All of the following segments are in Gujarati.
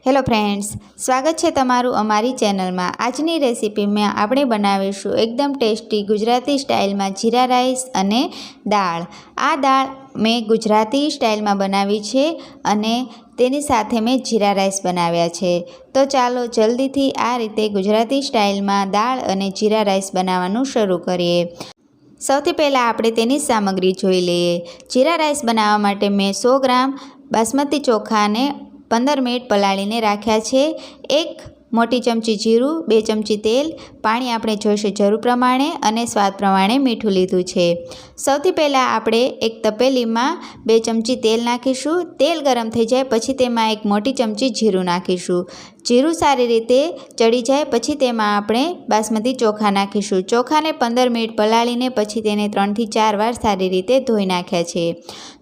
હેલો ફ્રેન્ડ્સ, સ્વાગત છે તમારું અમારી ચેનલમાં। આજની રેસીપીમાં આપણે બનાવીશું એકદમ ટેસ્ટી ગુજરાતી સ્ટાઇલમાં જીરા રાઈસ અને દાળ। આ દાળ મેં ગુજરાતી સ્ટાઇલમાં બનાવી છે અને તેની સાથે મેં જીરા રાઈસ બનાવ્યા છે। તો ચાલો જલ્દીથી આ રીતે ગુજરાતી સ્ટાઇલમાં દાળ અને જીરા રાઈસ બનાવવાનું શરૂ કરીએ। સૌથી પહેલાં આપણે તેની સામગ્રી જોઈ લઈએ। જીરા રાઈસ બનાવવા માટે મેં 100 ગ્રામ બાસમતી ચોખાને 15 મિનિટ પલાળીને રાખ્યા છે। 1 મોટી ચમચી જીરું, 2 ચમચી તેલ, પાણી આપણે જોઈશે જરૂર પ્રમાણે અને સ્વાદ પ્રમાણે મીઠું લીધું છે। સૌથી પહેલાં આપણે એક તપેલીમાં 2 ચમચી તેલ નાખીશું। તેલ ગરમ થઈ જાય પછી તેમાં 1 મોટી ચમચી જીરું નાખીશું। જીરું સારી રીતે ચડી જાય પછી તેમાં આપણે બાસમતી ચોખા નાખીશું। ચોખાને 15 મિનિટ પલાળીને પછી તેને 3 થી 4 વાર સારી રીતે ધોઈ નાખ્યા છે।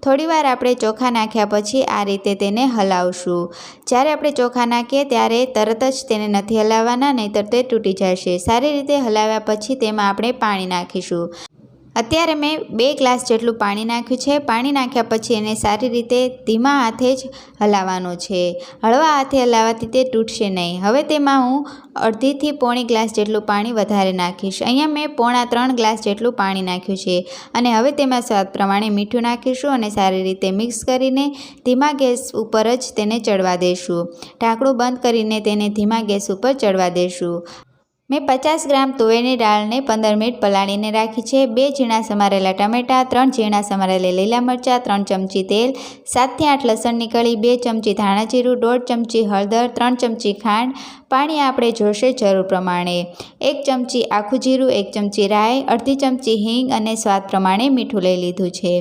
થોડીવાર આપણે ચોખા નાખ્યા પછી આ રીતે તેને હલાવશું। જ્યારે આપણે ચોખા નાખીએ ત્યારે તરત જ તેને નથી હલાવવાના, નહીંતર તે તૂટી જશે। સારી રીતે હલાવ્યા પછી તેમાં આપણે પાણી નાખીશું। અત્યારે મેં 2 ગ્લાસ જેટલું પાણી નાખ્યું છે। પાણી નાખ્યા પછી એને સારી રીતે ધીમા હાથે જ હલાવવાનું છે। હળવા હાથે હલાવવાથી તે તૂટશે નહીં। હવે તેમાં હું અડધીથી પોણી ગ્લાસ જેટલું પાણી વધારે નાખીશ। અહીંયા મેં 3.25 ગ્લાસ જેટલું પાણી નાખ્યું છે અને હવે તેમાં સ્વાદ પ્રમાણે મીઠું નાખીશું અને સારી રીતે મિક્સ કરીને ધીમા ગેસ ઉપર જ તેને ચડવા દઈશું। ઢાંકણું બંધ કરીને તેને ધીમા ગેસ ઉપર ચડવા દઈશું। મેં 50 ગ્રામ તુવેરની દાળને 15 મિનિટ પલાળીને રાખી છે। 2 ઝીણા સમારેલા ટમેટાં, 3 ઝીણા સમારેલા લીલા મરચાં, 3 ચમચી તેલ, 7 થી 8 લસણની કળી, 2 ચમચી ધાણા જીરું, 1.5 ચમચી હળદર, 3 ચમચી ખાંડ, પાણી આપણે જોશે જરૂર પ્રમાણે, 1 ચમચી આખું જીરું, 1 ચમચી રાઈ, અડધી ચમચી હિંગ અને સ્વાદ પ્રમાણે મીઠું લઈ લીધું છે।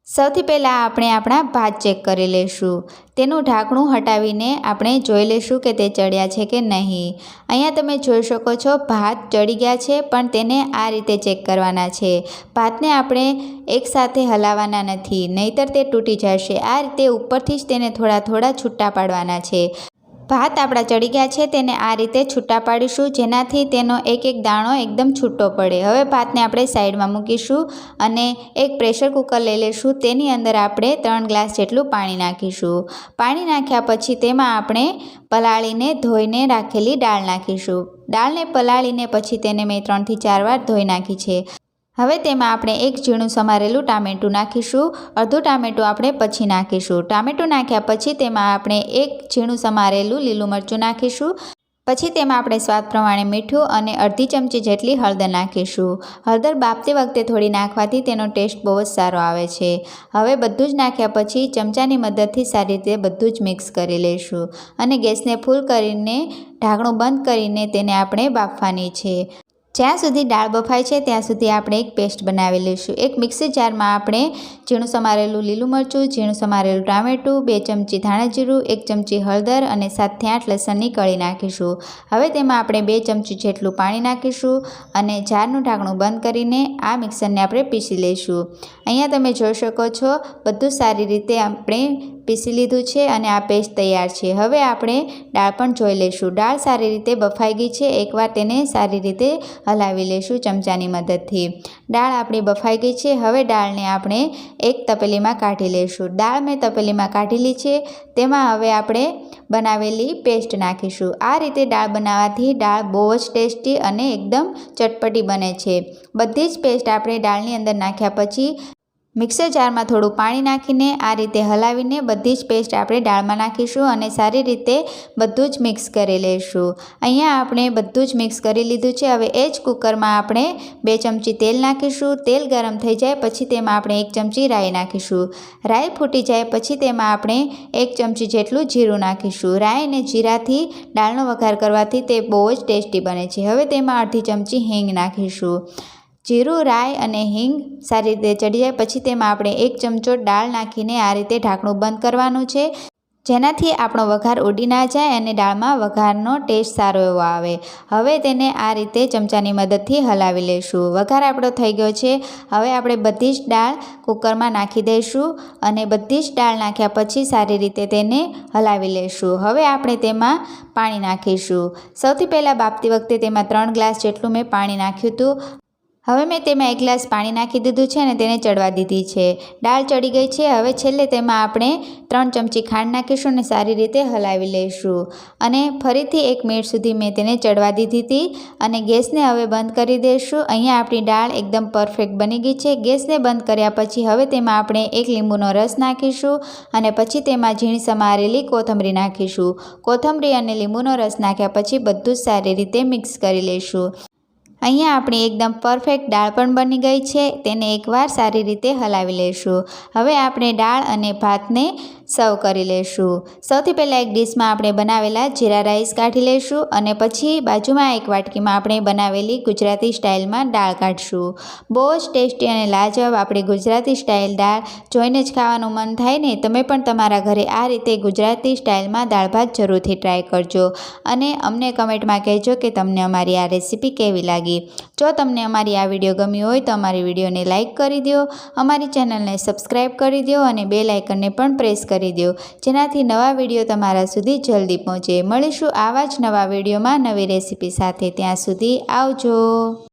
સૌથી પહેલાં આપણે આપણા ભાત ચેક કરી લઈશું। તેનું ઢાંકણું હટાવીને આપણે જોઈ લઈશું કે તે ચડ્યા છે કે નહીં। અહીંયા તમે જોઈ શકો છો ભાત ચડી ગયા છે, પણ તેને આ રીતે ચેક કરવાના છે। ભાતને આપણે એકસાથે હલાવવાના નથી, નહીંતર તે તૂટી જશે। આ રીતે ઉપરથી જ તેને થોડા થોડા છૂટા પાડવાના છે। ભાત આપણા ચડી ગયા છે તેને આ રીતે છૂટા પાડીશું, જેનાથી તેનો એક એક દાણો એકદમ છૂટો પડે। હવે ભાતને આપણે સાઈડમાં મૂકીશું અને એક પ્રેશર કુકર લઈ લઈશું। તેની અંદર આપણે 3 ગ્લાસ જેટલું પાણી નાખીશું। પાણી નાખ્યા પછી તેમાં આપણે પલાળીને ધોઈને રાખેલી દાળ નાખીશું। દાળને પલાળીને પછી તેને મેં 3 થી 4 વાર ધોઈ નાખી છે। હવે તેમાં આપણે 1 ઝીણું સમારેલું ટામેટું નાખીશું। અડધું ટામેટું આપણે પછી નાખીશું। ટામેટું નાખ્યા પછી તેમાં આપણે 1 ઝીણું સમારેલું લીલું મરચું નાખીશું। પછી તેમાં આપણે સ્વાદ પ્રમાણે મીઠું અને અડધી ચમચી જેટલી હળદર નાખીશું। હળદર બાફતી વખતે થોડી નાખવાથી તેનો ટેસ્ટ બહુ જ સારો આવે છે। હવે બધું જ નાખ્યા પછી ચમચાની મદદથી સારી રીતે બધું જ મિક્સ કરી લઈશું અને ગેસને ફૂલ કરીને ઢાંકણું બંધ કરીને તેને આપણે બાફવાની છે। જ્યાં સુધી દાળ બફાય છે ત્યાં સુધી આપણે એક પેસ્ટ બનાવી લઈશું। એક મિક્સર જારમાં આપણે ઝીણું સમારેલું લીલું મરચું, ઝીણું સમારેલું ટામેટું, 2 ચમચી ધાણા જીરું, 1 ચમચી હળદર અને 7 થી 8 લસણની કળી નાખીશું। હવે તેમાં આપણે 2 ચમચી જેટલું પાણી નાખીશું અને જારનું ઢાંકણું બંધ કરીને આ મિક્સરને આપણે પીસી લઈશું। અહીંયા તમે જોઈ શકો છો બધું સારી રીતે આપણે પીસી લીધું છે અને આ પેસ્ટ તૈયાર છે। હવે આપણે દાળ પણ જોઈ લઈશું। દાળ સારી રીતે બફાઈ ગઈ છે। એકવાર તેને સારી રીતે હલાવી લઈશું ચમચાની મદદથી। દાળ આપણી બફાઈ ગઈ છે। હવે દાળને આપણે એક તપેલીમાં કાઢી લઈશું। દાળ મેં તપેલીમાં કાઢેલી છે, તેમાં હવે આપણે બનાવેલી પેસ્ટ નાખીશું। આ રીતે દાળ બનાવવાથી દાળ બહુ જ ટેસ્ટી અને એકદમ ચટપટી બને છે। બધી જ પેસ્ટ આપણે દાળની અંદર નાખ્યા પછી મિક્સર જારમાં થોડું પાણી નાખીને આ રીતે હલાવીને બધી જ પેસ્ટ આપણે દાળમાં નાખીશું અને સારી રીતે બધું જ મિક્સ કરી લઈશું। અહીંયા આપણે બધું જ મિક્સ કરી લીધું છે। હવે એ જ કુકરમાં આપણે 2 ચમચી તેલ નાખીશું। તેલ ગરમ થઈ જાય પછી તેમાં આપણે 1 ચમચી રાઈ નાખીશું। રાઈ ફૂટી જાય પછી તેમાં આપણે 1 ચમચી જેટલું જીરું નાખીશું। રાઈ અને જીરાથી દાળનો વઘાર કરવાથી તે બહુ જ ટેસ્ટી બને છે। હવે તેમાં અડધી ચમચી હિંગ નાખીશું। જીરું, રાઈ અને હિંગ સારી રીતે ચડી જાય પછી તેમાં આપણે 1 ચમચો દાળ નાખીને આ રીતે ઢાંકણું બંધ કરવાનું છે, જેનાથી આપણો વઘાર ઉડી ના જાય અને દાળમાં વઘારનો ટેસ્ટ સારો એવો આવે। હવે તેને આ રીતે ચમચાની મદદથી હલાવી લઈશું। વઘાર આપણો થઈ ગયો છે। હવે આપણે બધી જ દાળ કુકરમાં નાખી દઈશું અને બધી જ દાળ નાખ્યા પછી સારી રીતે તેને હલાવી લઈશું। હવે આપણે તેમાં પાણી નાખીશું। સૌથી પહેલાં બાફતી વખતે તેમાં 3 ગ્લાસ જેટલું મેં પાણી નાખ્યું હતું। હવે મેં તેમાં 1 ગ્લાસ પાણી નાખી દીધું છે અને તેને ચડવા દીધી છે. દાળ ચડી ગઈ છે. હવે છેલ્લે તેમાં આપણે 3 ચમચી ખાંડ નાખીશું અને સારી રીતે હલાવી લઈશું. અને ફરીથી 1 મિનિટ સુધી મેં તેને ચડવા દીધી હતી અને ગેસને હવે બંધ કરી દઈશું. અહીંયા આપણી દાળ એકદમ પરફેક્ટ બની ગઈ છે. ગેસને બંધ કર્યા પછી હવે તેમાં આપણે 1 લીંબુનો રસ નાખીશું અને પછી તેમાં ઝીણી સમારેલી કોથમરી નાખીશું. કોથમરી અને લીંબુનો રસ નાખ્યા પછી બધું જ સારી રીતે મિક્સ કરી લઈશું. અહીંયા આપણી એકદમ પરફેક્ટ દાળ પણ બની ગઈ છે. તેને એકવાર સારી રીતે હલાવી લઈશું. હવે આપણે દાળ અને ભાતને સર્વ કરી લઈશું. સૌથી પહેલાં એક ડીશમાં આપણે બનાવેલા જીરા રાઈસ કાઢી લઈશું અને પછી બાજુમાં એક વાટકીમાં આપણે બનાવેલી ગુજરાતી સ્ટાઇલમાં દાળ કાઢીશું. બહુ જ ટેસ્ટી અને લાજવાબ આપણી ગુજરાતી સ્ટાઇલ દાળ જોઈને જ ખાવાનું મન થાય ને. તમે પણ તમારા ઘરે આ રીતે ગુજરાતી સ્ટાઇલમાં દાળ ભાત જરૂરથી ટ્રાય કરજો અને અમને કમેન્ટમાં કહેજો કે તમને અમારી આ રેસીપી કેવી લાગી. જો તમને અમારી આ વિડીયો ગમી હોય તો અમારી વિડીયોને લાઇક કરી દો, અમારી ચેનલને સબસ્ક્રાઈબ કરી દો અને બેલ આઇકનને પણ પ્રેસ કરી દો, જેનાથી નવા વિડીયો તમારા સુધી જલ્દી પહોંચે. મળીશું આવા જ નવા વિડીયોમાં નવી રેસીપી સાથે. ત્યાં સુધી આવજો.